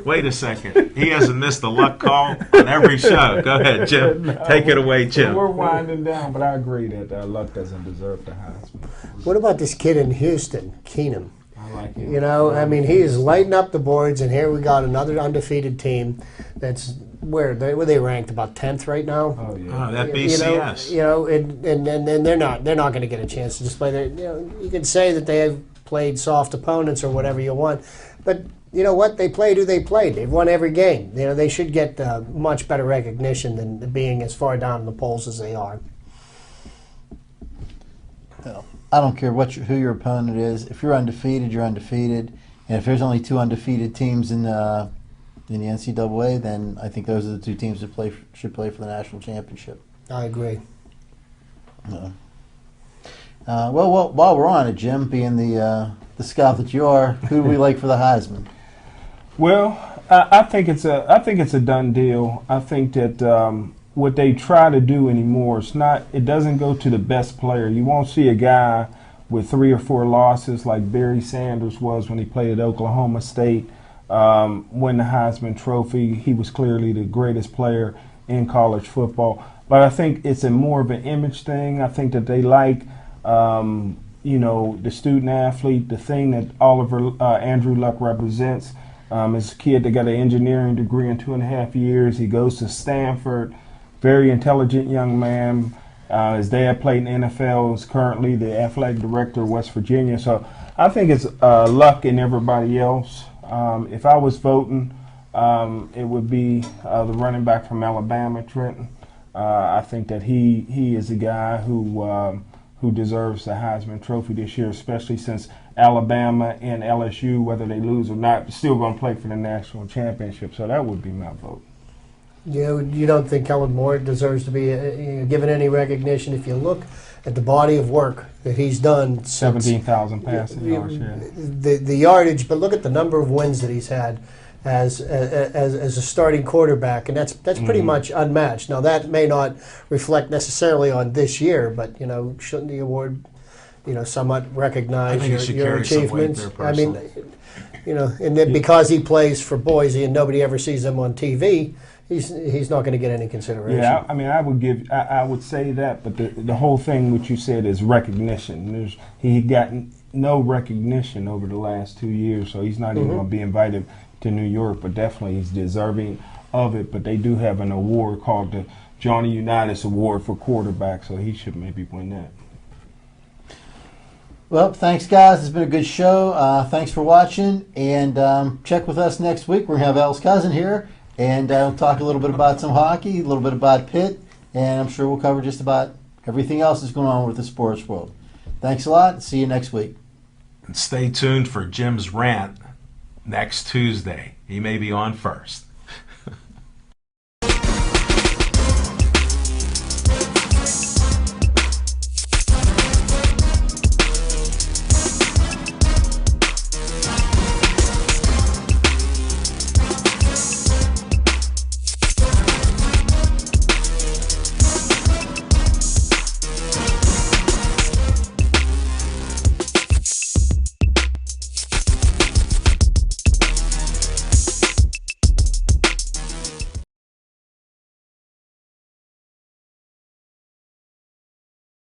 Wait a second. He hasn't missed a luck call on every show. Go ahead, Jim. No, Take it away, Jim. We're winding down, but I agree that Luck doesn't deserve the Heisman. what about this kid in Houston, Keenum? I like him. You know, I mean, he is lighting up the boards, and here we got another undefeated team. That's where they ranked about 10th right now. Oh yeah. Oh, that You BCS. know, and they're not going to get a chance to display their. You know, you can say that they have played soft opponents or whatever you want, but you know what? They played who they played. They've won every game. You know, they should get much better recognition than being as far down in the polls as they are. I don't care who your opponent is. If you're undefeated, you're undefeated. And if there's only 2 undefeated teams in the NCAA, then I think those are the 2 teams that should play for the national championship. I agree. Well, while we're on it, Jim, being the scout that you are, who do we like for the Heisman? Well, I think it's a done deal. I think that what they try to do anymore, it doesn't go to the best player. You won't see a guy with 3 or 4 losses like Barry Sanders was when he played at Oklahoma State, win the Heisman Trophy. He was clearly the greatest player in college football. But I think it's more of an image thing. I think that they like, the student athlete, the thing that Andrew Luck represents. Is a kid that got an engineering degree in 2.5 years. He goes to Stanford. Very intelligent young man. His dad played in the NFL. Is currently the athletic director of West Virginia. So I think it's Luck and everybody else. If I was voting, it would be the running back from Alabama, Trenton. I think that he is a guy who deserves the Heisman Trophy this year, especially since Alabama and LSU, whether they lose or not, still going to play for the national championship. So that would be my vote. You don't think Kellen Moore deserves to be given any recognition? If you look at the body of work that he's done, 17,000 passing yards. Yeah. The yardage, but look at the number of wins that he's had as a starting quarterback, and that's pretty much unmatched. Now that may not reflect necessarily on this year, but shouldn't the award somewhat recognize your achievements? I mean, and then because he plays for Boise and nobody ever sees him on TV. He's not going to get any consideration. Yeah, I mean, I would say that, but the whole thing what you said is recognition. He got no recognition over the last 2 years, so he's not even going to be invited to New York. But definitely, he's deserving of it. But they do have an award called the Johnny Unitas Award for quarterback, so he should maybe win that. Well, thanks, guys. It's been a good show. Thanks for watching, and check with us next week. We're going to have Al's cousin here. And we'll talk a little bit about some hockey, a little bit about Pitt, and I'm sure we'll cover just about everything else that's going on with the sports world. Thanks a lot. See you next week. And stay tuned for Jim's rant next Tuesday. He may be on first.